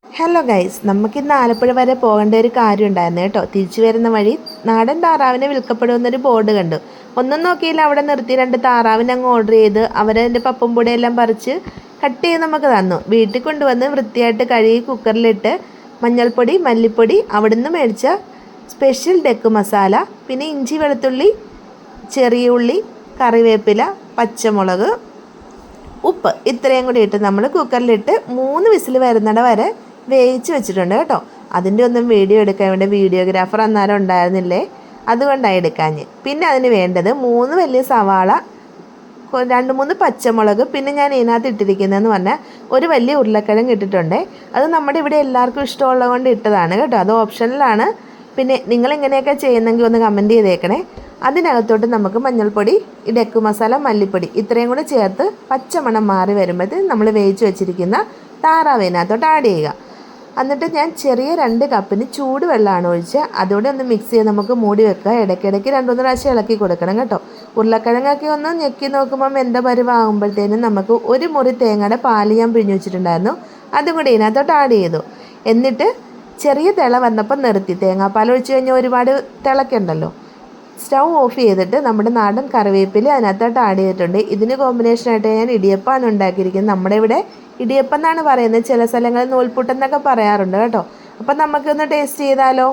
Hello guys, നമുക്കിന്ന് ആലപ്പുഴ വരെ പോകേണ്ട ഒരു കാര്യം ഉണ്ടായിരുന്നു കേട്ടോ. തിരിച്ചു വരുന്ന വഴി നാടൻ താറാവിനെ വിൽക്കപ്പെടുമെന്നൊരു ബോർഡ് കണ്ടു. ഒന്നും നോക്കിയില്ല, അവിടെ നിർത്തി 2 താറാവിനെ അങ്ങ് ഓർഡർ ചെയ്ത് അവരതിൻ്റെ പപ്പും പൊടിയെല്ലാം പറിച്ച് കട്ട് ചെയ്ത് നമുക്ക് തന്നു. വീട്ടിൽ കൊണ്ടുവന്ന് വൃത്തിയായിട്ട് കഴുകി കുക്കറിലിട്ട് മഞ്ഞൾപ്പൊടി, മല്ലിപ്പൊടി, അവിടുന്ന് മേടിച്ച സ്പെഷ്യൽ ഡെക്ക് മസാല, പിന്നെ ഇഞ്ചി, വെളുത്തുള്ളി, ചെറിയ ഉള്ളി, കറിവേപ്പില, പച്ചമുളക്, ഉപ്പ് ഇത്രയും കൂടി ഇട്ട് നമ്മൾ കുക്കറിലിട്ട് 3 വിസിൽ വരുന്നിട വരെ വേവിച്ച് വെച്ചിട്ടുണ്ട് കേട്ടോ. അതിൻ്റെ ഒന്നും വീഡിയോ എടുക്കാൻ വേണ്ടി വീഡിയോഗ്രാഫർ അന്നേരം ഉണ്ടായിരുന്നില്ലേ, അതുകൊണ്ടാണ് എടുക്കാഞ്ഞ്. പിന്നെ അതിന് വേണ്ടത് 3 വലിയ സവാള, 2-3 പച്ചമുളക്, പിന്നെ ഞാൻ ഇതിനകത്ത് ഇട്ടിരിക്കുന്നതെന്ന് പറഞ്ഞാൽ ഒരു വലിയ ഉരുളക്കിഴങ്ങ് ഇട്ടിട്ടുണ്ട്. അത് നമ്മുടെ ഇവിടെ എല്ലാവർക്കും ഇഷ്ടമുള്ളത് കൊണ്ട് ഇട്ടതാണ് കേട്ടോ, അത് ഓപ്ഷനിലാണ്. പിന്നെ നിങ്ങൾ ഇങ്ങനെയൊക്കെ ചെയ്യുന്നെങ്കിൽ ഒന്ന് കമൻറ്റ് ചെയ്തേക്കണേ. അതിനകത്തോട്ട് നമുക്ക് മഞ്ഞൾപ്പൊടി, ഡെക്ക് മസാല, മല്ലിപ്പൊടി ഇത്രയും കൂടെ ചേർത്ത് പച്ചമണം മാറി വരുമ്പോഴത്തേന് നമ്മൾ വേവിച്ച് വെച്ചിരിക്കുന്ന താറാവിനകത്തോട്ട് ആഡ് ചെയ്യുക. എന്നിട്ട് ഞാൻ ചെറിയ 2 കപ്പിന് ചൂടുവെള്ളമാണ് ഒഴിച്ച് അതോടെ ഒന്ന് മിക്സ് ചെയ്ത് നമുക്ക് മൂടി വെക്കുക. ഇടയ്ക്കിടയ്ക്ക് 2-3 പ്രാവശ്യം ഇളക്കി കൊടുക്കണം കേട്ടോ. ഉരുളക്കിഴങ്ങൊക്കെ ഒന്ന് ഞെക്കി നോക്കുമ്പം എന്താ പരിവാകുമ്പോഴത്തേനും നമുക്ക് 1 മുറി തേങ്ങയുടെ പാല് ഞാൻ പിഴിഞ്ഞ് വെച്ചിട്ടുണ്ടായിരുന്നു, അതും കൂടി ഇതിനകത്തോട്ട് ആഡ് ചെയ്തു. എന്നിട്ട് ചെറിയ തിള വന്നപ്പോൾ നിർത്തി. തേങ്ങാപ്പാൽ ഒഴിച്ച് കഴിഞ്ഞാൽ ഒരുപാട് തിളക്കണ്ടല്ലോ. സ്റ്റൗ ഓഫ് ചെയ്തിട്ട് നമ്മുടെ നാടൻ കറിവേപ്പില അതിനകത്തോട്ട് ആഡ് ചെയ്തിട്ടുണ്ട്. ഇതിന് കോമ്പിനേഷനായിട്ട് ഞാൻ ഇടിയപ്പമാണ് ഉണ്ടാക്കിയിരിക്കുന്നത്. നമ്മുടെ ഇവിടെ ഇടിയപ്പം എന്നാണ് പറയുന്നത്, ചില സ്ഥലങ്ങളിൽ നൂൽപുട്ടെന്നൊക്കെ പറയാറുണ്ട് കേട്ടോ. അപ്പം നമുക്കൊന്ന് ടേസ്റ്റ് ചെയ്താലോ.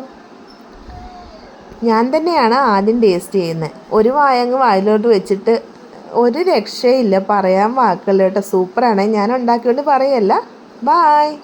ഞാൻ തന്നെയാണ് ആദ്യം ടേസ്റ്റ് ചെയ്യുന്നത്. ഒരു വായങ്ങ് വായിലോട്ട് വെച്ചിട്ട് ഒരു രക്ഷയില്ല, പറയാൻ വാക്കുകൾ കേട്ടോ. സൂപ്പറാണ്, ഞാൻ ഉണ്ടാക്കിയോണ്ട് പറയല്ല. ബായ്.